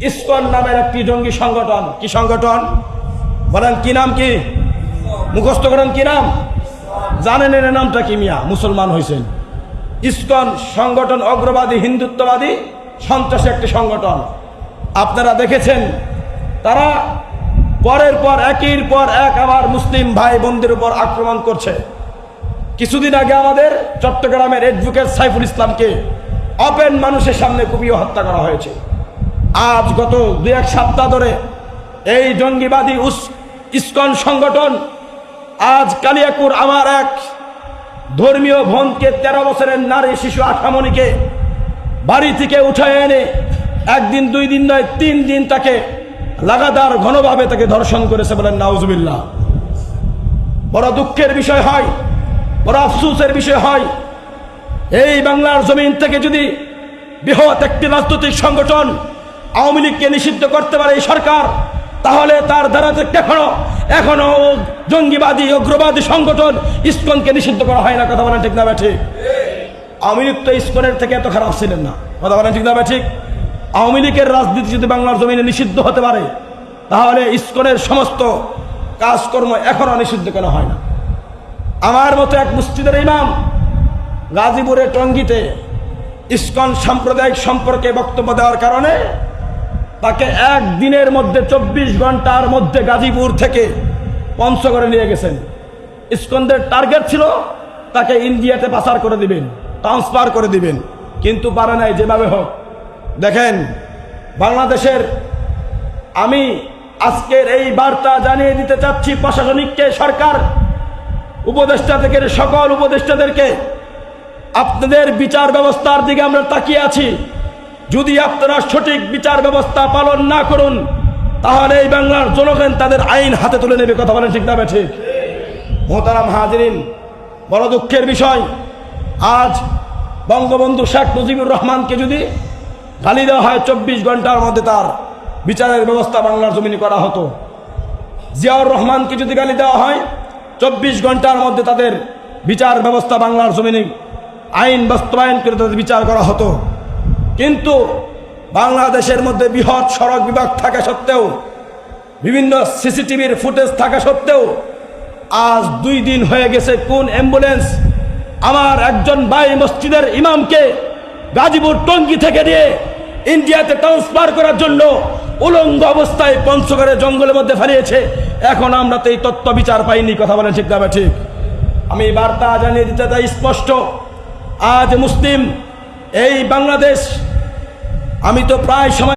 ISKCON নামের একটি জঙ্গি সংগঠন। কি সংগঠন বলেন? কি নাম? কি মুখস্থ করেন? কি নাম জানেন? এর নামটা কি মিয়া? মুসলমান হয়েছেন। ইসকন সংগঠন অগ্রবাদী, হিন্দুত্ববাদী, সন্ত্রাসী একটি সংগঠন। আপনারা দেখেছেন তারা পরের পর একের পর এক আমার মুসলিম ভাই বোনদের উপর আক্রমণ করছে। কিছুদিন আগে আমাদের চট্টগ্রামের অ্যাডভোকেট সাইফুল ইসলামকে ওপেন মানুষের সামনে কুপিয়ে হত্যা করা হয়েছে। আজ গত 2-1 সপ্তাহ ধরে এই জঙ্গিবাদী ইসকন সংগঠন আজ কালিয়াকুর আমার এক ধর্মীয় বোনকে, 13 বছরের নারী শিশু আঠামণিকে বাড়ি থেকে উঠে এনে একদিন 2 দিন নয় 3 দিন তাকে লাগাতার ঘনভাবে তাকে ধর্ষণ করেছে। বলেন নাউজুবিল্লাহ। বড় দুঃখের বিষয় হয়, বড় আফসোসের বিষয় হয়, এই বাংলার জমিন থেকে যদি বৃহৎ একটি রাজনৈতিক সংগঠন আওয়ামী লীগকে নিষিদ্ধ করতে পারে এই সরকার, তাহলে তার দ্বারা এখনো জঙ্গিবাদী উগ্রবাদী সংগঠন ইসকনকে নিষিদ্ধ করা হয় না। কথা বলেন ঠিক না ঠিক? আওয়ামী লীগ তো ইসকনের থেকে এত খারাপ ছিলেন না। কথা বলেন ঠিক না ঠিক? আওয়ামী লীগের রাজনীতি যদি বাংলার জমিনে নিষিদ্ধ হতে পারে, তাহলে ইসকনের সমস্ত কাজকর্ম এখনো নিষিদ্ধ কেন হয় না? আমার মতো এক মসজিদের ইমাম গাজীপুরের টঙ্গীতে ইসকন সাম্প্রদায়িক সম্পর্কে বক্তব্য দেওয়ার কারণে তাকে একদিনের মধ্যে 24 ঘন্টার মধ্যে গাজীপুর থেকে পঞ্চগড়ে নিয়ে গেছেন। ইসকনদের টার্গেট ছিল তাকে ইন্ডিয়াতে পাচার করে দিবেন, ট্রান্সফার করে দিবেন, কিন্তু পারে নাই। যেভাবে হোক দেখেন, বাংলাদেশের আমি আজকের এই বার্তা জানিয়ে দিতে চাচ্ছি প্রশাসনিককে, সরকার উপদেষ্টা থেকে সকল উপদেষ্টাদেরকে, আপনাদের বিচার ব্যবস্থার দিকে আমরা তাকিয়ে আছি। যদি আপনারা সঠিক বিচার ব্যবস্থা পালন না করুন, তাহলে এই বাংলার জনগণ তাদের আইন হাতে তুলে নেবে। কথা বলেন ঠিক না ঠিক? মোহতারাম হাজিরিন, বড় দুঃখের বিষয়, আজ বঙ্গবন্ধু শেখ মুজিবুর রহমানকে যদি গালি দেওয়া হয় 24 ঘন্টার মধ্যে তার বিচারের ব্যবস্থা বাংলার জমিনে করা হতো। জিয়াউর রহমানকে যদি গালি দেওয়া হয় 24 ঘন্টার মধ্যে তাদের বিচার ব্যবস্থা বাংলার জমিনে আইন বাস্তবায়ন করে তাদের বিচার করা হতো। কিন্তু বাংলাদেশের মধ্যে বৃহৎ সড়ক বিভাগ থাকা সত্ত্বেও, বিভিন্ন সিসিটিভির ফুটেজ থাকা সত্ত্বেও আজ 2 দিন হয়ে গেছে কোন অ্যাম্বুলেন্স আমার একজন ভাই মসজিদের ইমামকে গাজীপুর টঙ্গী থেকে নিয়ে ইন্ডিয়াতে ট্রান্সফার করার জন্য উলঙ্গ অবস্থায় পঞ্চগড়ের জঙ্গলের মধ্যে ফেলিয়েছে। এখন আমরা তো এই তথ্য বিচার পাইনি। কথা বলেন ঠিক না ঠিক? আমি বার্তা জানিয়ে দিতে চাই স্পষ্ট, আজ মুসলিম এই বাংলাদেশ, আমি তো প্রায় সময়